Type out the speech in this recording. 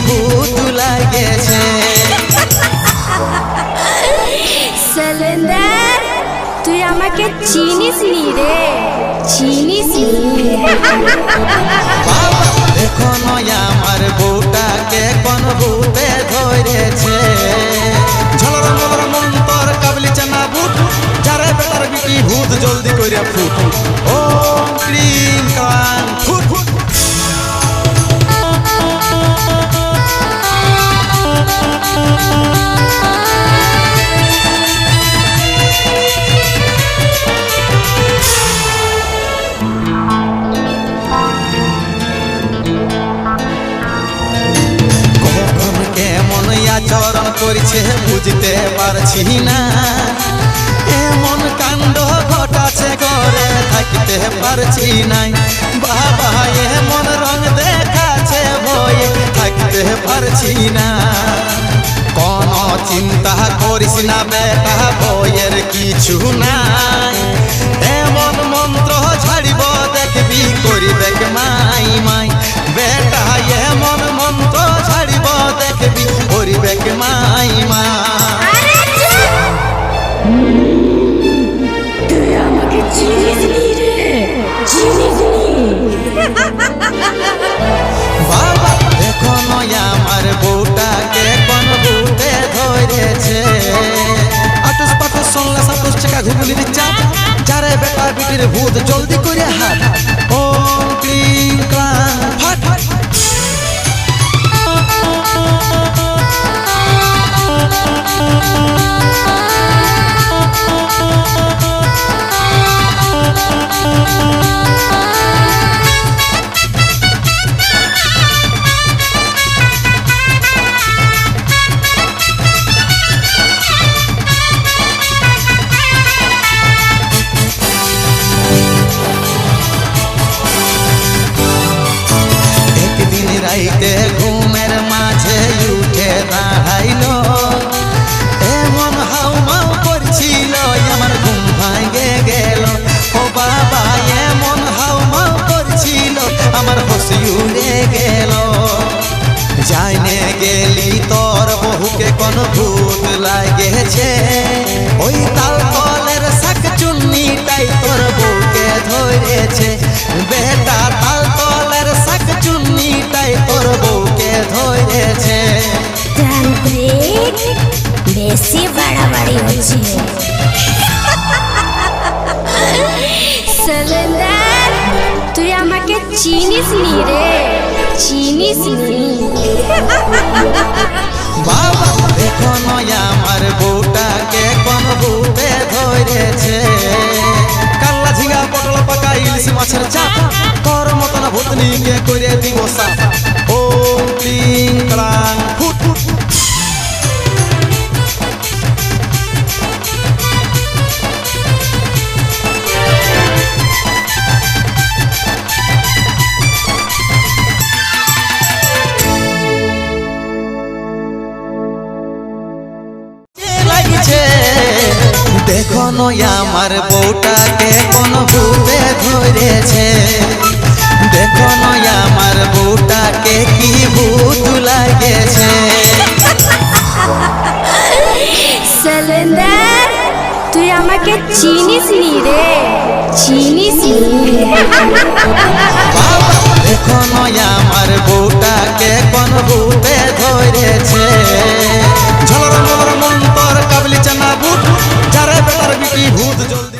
ভূত লাগেছে। সিলিন্ডার তুই আমাকে চিনিস নি রে, চিনিস নি। বাবা দেখো নয়া আমার বউটাকে কোন ভূতে ধরেছে। ঝলর মলর মন্তর কাবলি চানা ভূত, যারে বেটার বিটি ভূত জলদি কইরা ফুট। ওম ক্রিম কাং ফুট ফুট। চরণ করেছে বুঝতে পারছি না, এমন কাণ্ড ঘটাছে ঘরে থাকতে পারছি নাই। বাবা এমন রং দেখাছে ভয়ে থাকতে পারছি না। কোন চিন্তা করিস না বেটা, ভয়ের কিছু নাই। এমন মন্ত্র ঝাড়িব দেখবি করিবে মাই মাই। বেটা এমন মন্ত্র ঝাড়িব দেখবি করিবে মাই মাই। তুই আমাকে চিনিস নি রে, চিনিস নি। বাবা দেখো নয়া আমার বউটাকে কোন ভূতে ধরেছে। আটুস পাটুস শুনলে সাটুস টাকা ঘুগুলির চাপ, যারে বেটা বিটির ভূত জলদি করে হাত। ওম ক্লিং ক্লাং ফাট ফাট। রাইতে ঘুমের মাঝে উঠে দাঁড়াইলো, এমন হাউমাউ করছিল আমার ঘুম ভাঙে গেল। ও বাবা এমন হাউমাউ করছিল আমার হোশ উড়ে গেল। জানে গেলি তোর বহুকে কোন ভূত লাগেছে, ওই তাল তলের শাক চুন্নিটাই তোর বউকে ধরেছে। বেটা তাল তলের শাক চুন্নিটাই তোর বউকে ধরেছে। তান্ত্রিক বেশি বাড়াবাড়ি হচ্ছে। সিলিন্ডার তুই আমাকে চিনিস নি রে, চিনিস নি। বাবা দেখো নয়া আমার বউটাকে কোন ভূতে ধরেছে। কাল্লা ঝিঙা পটল পাকা ইলিশ মাছের চাপ, তোর মতন ভূতনিকে করে দিব সাপ। ওম ক্লিং ক্লাং ফুট ফুট। দেখো নয়া আমার বউটাকে কোন ভূতে ধরেছে। দেখো নয়া আমার বউটাকে কি ভূত লাগেছে। সিলিন্ডার তুই আমাকে চিনিস নি রে, চিনিস নি। বাবা দেখো নয়া আমার বউটাকে কোন ভূতে ধরেছে। ঝলর মলর মন্তর কাবলি চানা ভূত, যারে বেটার বিটি ভূত জলদি